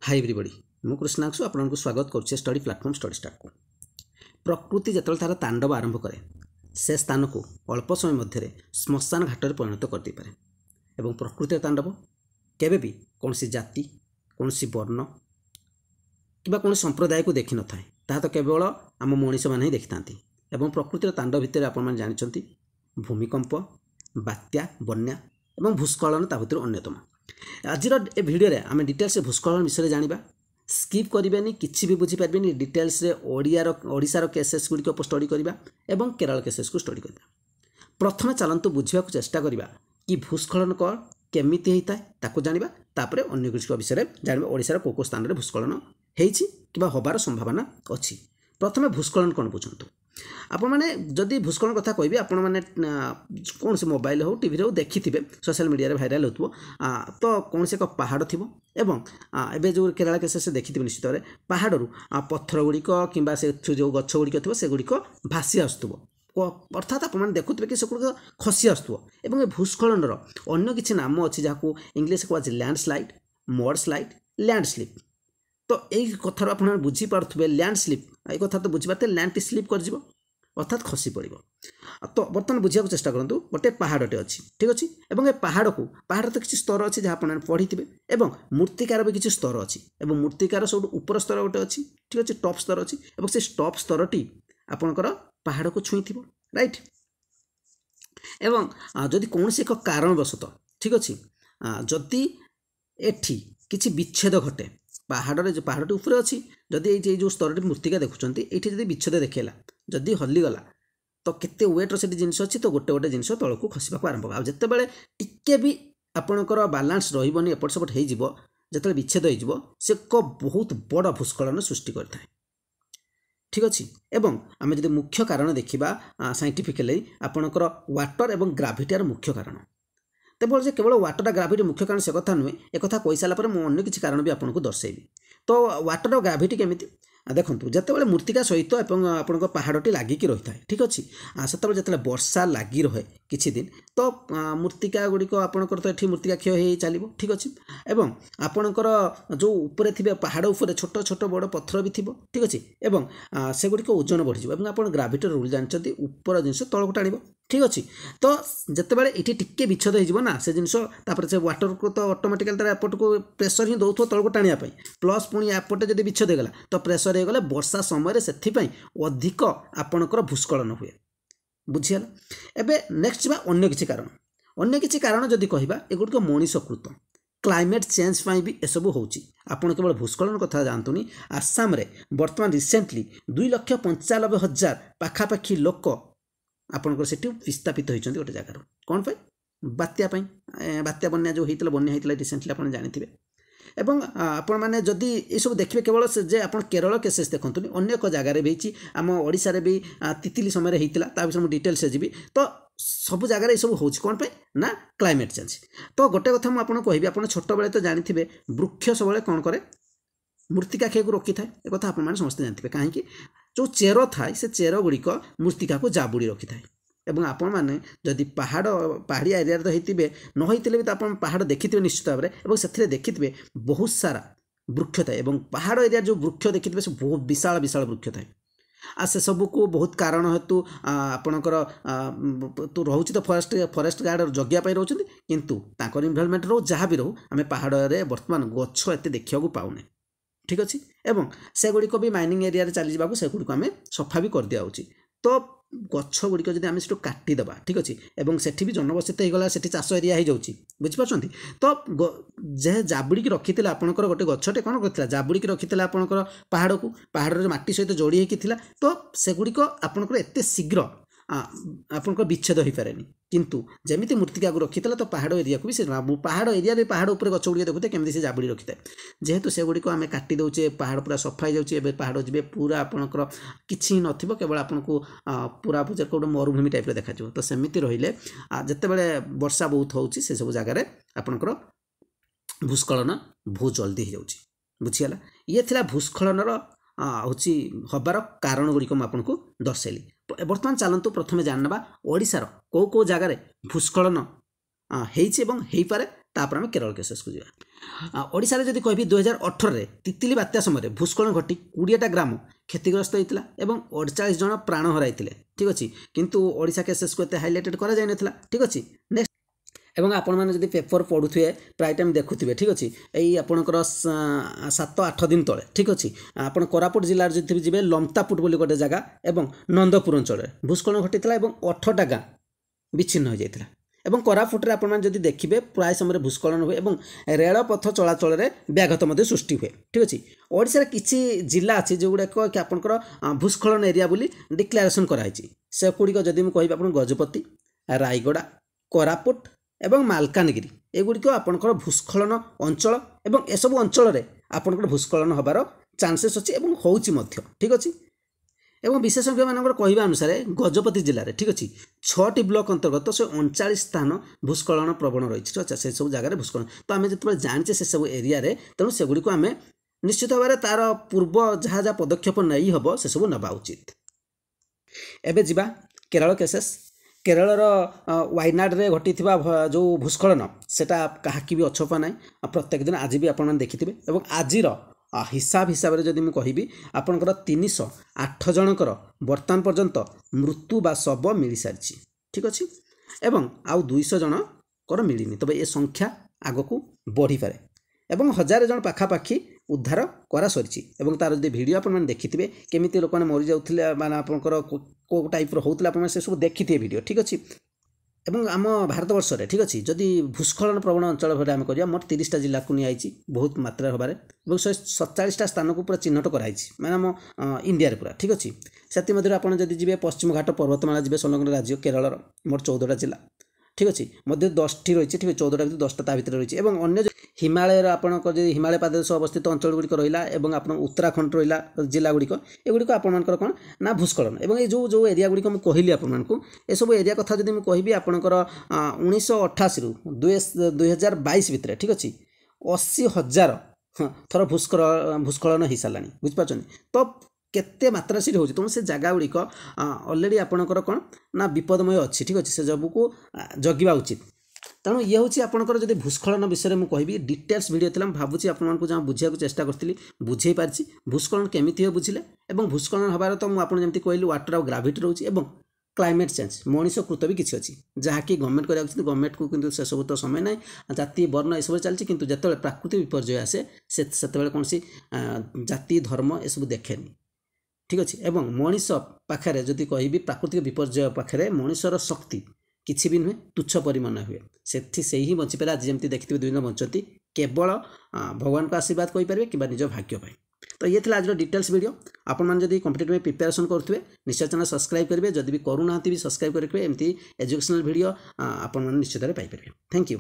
Hi everybody मु कृष्णाक्षु आपको स्वागत करुच्छे स्टडी प्लाटफॉर्म स्टडी स्टार्ट को प्रकृति जो तार तांडव आरंभ करे से स्थान को अल्प समय मध्य श्मशान घाटर परिणत कर दे पारे एवं प्रकृतिर तांडव केबे भी कौन जाति कौन वर्ण कि कौन संप्रदाय को देखि न थाए ता तो केवल आम मनीष मैंने देखी था एवं प्रकृतिर तांडव भितर आपण जानते भूमिकंप बात्या बन्या एवं भूस्खलन ता भर अन्यतम। आज ए भिडियो रे आम डिटेल्स भूस्खलन विषय जाना स्किप करें कि भी बुझीपारे डिटेल्स ओडिशार केसेस गुड़िक स्टडी करवा एवं केरल केसेस को स्टडी करवा। प्रथम चलतु बुझा चेष्टा करवा कि भूस्खलन कौन केमिति होता है ताको जानिबा तापरे अन्य किसी विषय जानिबा ओडिशार को स्थान में भूस्खलन होइछि कि होबार संभावना अच्छी। प्रथमे भूस्खलन कौन बुझंतु आपण मैंने जदि भूस्खलन कथा कहबी आपण मैंने कौन से मोबाइल हो टीवी हो देखि थे सोशल मीडिया भाइराल हो तो कौन से एक पहाड़ थी एवं एबे जो केरला केसेस देखि थे निश्चित भाव पहाड़ पत्थर गुड़िक कि जो गछ गुड़िक थी से गुड़िक भासी आसुव अर्थात आपने देखुए कि से खसी आसुव भूस्खलन अन्य किसी नाम अच्छी जहाँ इंग्लीश कह लैंडस्लाइड मड स्लाइड लैंडस्लिप। तो यही कथार आप बुझीपे लैंडस्लिप ये कथा तो बुझीपारे लैंड स्लिप कर अर्थात खसी पड़। तो बर्तमान बुझा चेष्टा करूँ गोटे पहाड़टे अच्छी ठीक अच्छे और पहाड़ को पहाड़ तो किसी स्तर अच्छी जहाँ आप पढ़ी थे और मूर्तिकार भी किसी स्तर अच्छी और मूर्तिकार सब उपर स्तर गोटे अच्छी ठीक अच्छे टॉप स्तर अच्छी और से टॉप स्तरटी आपणकर पहाड़ को छुई थी राइट। एवं जदि कौन से एक कारणवशत ठीक अच्छे जदि एठी किसी विच्छेद घटे पहाड़ जो पहाड़टी ऊपर अच्छी जदि ये जो स्तरटी मूर्तिका देखुं ये जब विच्छेद देखला जदि हलीगला तो केते वेट्र से जिनस अच्छी तो गोटे गोटे जिनस तौक खसवाक आरंभ हो जितेबाला टिके भी आपणकर बालांस रही एपट सेपट हो जो विच्छेद हो बहुत बड़ भूस्खलन सृष्टि करता है ठीक अच्छे। एवं आम जो मुख्य कारण देखा साइंटिफिकली आपणकर वाटर एवं ग्राविटार मुख्य कारण तेबल जे केवल वाटर ग्राविटी मुख्य कारण से कथा नुहे एक कथा कही सारा मैं अन्य किसी कारण भी आपको दर्शेबी। तो वाटर ग्राविटी केमिति देखो जितेबाला मूर्तिका सहित आपण पहाड़टी लगिकी रही है ठीक अच्छे से जो वर्षा लगी रहे किछि दिन तो मूर्तिका गुड़िक आपणकर तो ये मूर्तिका क्षय हो चलो ठीक अच्छे एवं आपणकर जो ऊपर थे पहाड़ उपर छोट छोट बड़ पत्थर भी थी ठीक अच्छे एवं से गुड़िक ओजन बढ़ी आप ग्राविटी रूल जानते ऊपर जिनस तौक टाण ठीक अच्छे। तो जितेबाला ये टिके विच्छेद हो से जिनस से वाटर को तो ऑटोमेटिकली एपट को प्रेसर ही दौथ तौक टाणी प्लस पुणी एपटे जब विच्छेद होगा तो प्रेसर होगले वर्षा समय से अधिक आपणकर भूस्खलन हुए बुझीगला। एवं नेक्स्ट जा अन्य किसी कारण जदि कहवा एगुड़िक मनीषकृत क्लाइमेट चेंज भी एसबू होची आपण केवल भूस्खलन कथा जानतुनी आसाम रे वर्तमान रिसेंटली 2,95,000 पाखापाखि लोक आपणकर से विस्थापित होती गोटे जगार कौन पे बात्या बात्या बन्या जो होता बन्या होता रिसेंटली आप जानते एवं आपण मैंने जदि ये सब देखिए केवल से जे आप केरल केसेस देखते अन्य एक जगार भी आम ओडिशा भी तितिली समय होता विषय मुझे डिटेल्स जी तो सब जगह ये सब हो कौन पे ना क्लाइमेट चेंज। तो गोटे कथा मुझे कहि आप छोट बेले तो जानते वृक्ष सब कौन करे मूर्तिका क्षय को रोकी थाए एक कथा आप समस्त जानते कहीं जो चेर थाए से चेर गुड़िक मूर्तिका को जाबुड़ी रखी थाए एवं आपण मैंने जदि पहाड़िया एरिया तो होते न होते भी तो आप पहाड़ देखिथे निश्चित भाव में से देखिथे बहुत सारा वृक्ष थाए पहाड़ एरिया जो वृक्ष देखिथे से बहुत विशाल विशाल वृक्ष थाए से सब को बहुत कारण हेतु आपणकर तो रोचे तो फॉरेस्ट गार्ड जगिया रोचे किंतु इन्वॉल्वमेंट रो जहाँ भी रो आम पहाड़ में बर्तमान गछ एत देखा पाऊने ठीक अच्छे एवं से गुड़िक भी माइनिंग एरिया चली जावाक से गुड़िक आम सफा भी कर दिया तो गछ गुड़िक जब आम से काटिदेबा ठीक अच्छे एवं से भी जनबसित होगा से चाष एरिया हो जाऊँगी बुझीपार तो जे जाबुड़ी रखी आपंकर गोटे गछटे कौन करता जाबुड़ी रखी आपंकर पहाड़ को पहाड़ माटी सहित जोड़ी होती तो सेगुड़िक आपंकर एत शीघ्र आपंकर विच्छेद हो पारे किंतु जमीती मूर्तिका को रखी तो पहाड़ एरिया को भी से पहाड़ एरिया भी पहाड़ उपर गछ गुड़िक देखते केमी से जाबुड़ी रखी था जेहेतु से गुड़िक आम काटी दौचे पहाड़ पूरा सफा हो जाए पहाड़ जी पूरा आपंकर किसी न केवल आपको पूरा पूजा गोटे मरुभूमि टाइप देखा तो सेमती रहिले जितेबाला वर्षा बहुत होची से सब जगार आपंकर भूस्खलन बहुत जल्दी हो जाऊँगी बुझीगला। ये थिला भूस्खलनर हूँ हबार कारण गुड़िक मुझे दर्शेली। बर्तमान चलतु प्रथम जानवा ओडिशार कौ कौ जगार भूस्खलन हो पारे तापर आम केरल केसेस को जावा। ओडिशा जदि कहि 2018 तितली बात्या समय भूस्खलन घटी 20टा ग्राम क्षतिग्रस्त होता और 48 जन प्राण हर ठीक अच्छे किंतु ओडिशा केसेस को हाइलाइटेड करा जाय नथिला ठीक अच्छे नेक्स्ट एवं आपण मैंने जब पेपर पढ़ुए प्राय टाइम देखुए ठीक अच्छे यही आपंकर 7-8 दिन तले ठीक अच्छे आप कोरापुट जिलार जो जी लमतापुट बोली गोटे जगह और नंदपुर अंचल भूस्खलन घटी 8टा गाँ विच्छिन्न हो जाता एवं कोरापुट आपड़ी देखिए प्राय समय भूस्खलन हुए और रेलपथ चलाचल में व्याघात सृष्टि हुए ठीक अच्छे ओडिशा किसी जिला अच्छे जो गुड़ाक कि आपंकर भूस्खलन एरिया बोली डिक्लेरेसन कराई से गुड़िक जदि मुझे कह गजपति रायगड़ा कोरापुट एवं मालकानगिरी एगुड़िक आपंकर भूस्खलन अंचल एवं एसबू अंचल में आपंकर भूस्खलन हबार चांसेस अच्छी और होउची मध्य ठीक अच्छे एवं विशेषज्ञ मान कहवा अनुसार गजपति जिले में ठीक अच्छे 6टी ब्लॉक अंतर्गत से 39 स्थान भूस्खलन प्रवण रही है से सब जगह भूस्खलन तो आम जो जाने से सब एरिया तेणु सेगुड़ी को आम निश्चित भाव में तार पूर्व जहाँ जहाँ पदक्षेप नहीं हम से सब नवा उचित। एबे जिबा केरल केसेस केरलर वायनाड रे घटी जो भूस्खलन सेटा कहाकि भी अछपा ना प्रत्येक दिन आज भी आपण देखिथिबे एवं आजिर हिसाब से जदि मुझे कहबी आपंकर 308 जनकर बर्तमान पर्यंत मृत्यु बा शव मिल सारी ठीक अच्छे एवं आउ 200 जनकर मिलनी तबे ये संख्या आग को बढ़ी पारे एवं 1000 जन पाखापाखि उद्धार करा सरी एवं तार जो वीडियो आप देखिथे केमी लोक मरी जाते माने आपंकर को टाइप होता आप से सब देखी थे वीडियो ठीक अच्छे एवं आम भारत वर्ष में ठीक अच्छे जदि भूस्खलन प्रवण अंचल भाई आम करिया मोट 30टा जिला को नहीं बहुत मात्रा हबारे और 147टा स्थान को पूरा चिन्हट कराई मैंने आम इंडिया पूरा ठीक अच्छे से आप जी पश्चिम घाट पर्वतमाला जी संलग्न राज्य केरल मोट 14टा जिला ठीक अच्छे मध्य 10टी रही ठीक है 14टा भर 10टा ता भर रही है अन्य हिमालय आपंकर हिमालय पाददेश अवस्थित अंचल गुड़िक रहा और आप उत्तराखंड रहा जिला गुड़िक एगुड़िक आपर कौन ना भूस्खलन और ये जो एरिया गुड़िक मुझे कहली आपको ये सब एरिया कथा जब मुझे कहबी आपंकर 1988 रु 2022 भितर ठीक अच्छे 80,000 थर भूस्खलन हो सारा बुझिपार तो केते मात्रा से होती तेणु से जगह गुड़िक अलरेडी आपंकर कौन ना विपदमय अच्छी ठीक अच्छे से जब को जगवा उचित तेणु ये हूँ आपंकर जब भूस्खलन विषय में कहबी डिटेल्स वीडियो थी भावुँ आपको जहाँ बुझा चेष्टा करी बुझे पार्टी भूस्खलन केमी हुए बुझिले और भूस्खलन हबार तो मुझे जमी कहली वाटर आ ग्राविटी रोचे और क्लाइमेट चेंज मनीष कृत भी किसी अच्छी जहाँकि गवर्नमेंट करा गवर्नमेंट को किंतु से सब तो समय ना जाति वर्ण ये सब चलती किंतु जो प्राकृतिक विपर्यय आसे से कौन सी जाति धर्म ये सब देखेनि ठीक अच्छे एवं मनीष पाखे जदि कहबी प्राकृतिक विपर्यय पाखे मनीषर शक्ति किसी भी नुहे तुच्छ परिमाण हुए से ही बंचीपारे आज जमी देखिए 2 दिन बंचती केवल भगवान को आशीर्वाद कहींपारे कि निज भाग्य तो ये थी आज डिटेल्स वीडियो आपण मैंने जब कॉम्पिटिटिव प्रिपरेशन करुवे निश्चय चैनल सब्सक्राइब करेंगे जदि भी करूना भी सब्सक्राइब करेंगे एमती एजुकेशनल वीडियो आपण निश्चित पाइपर। Thank you.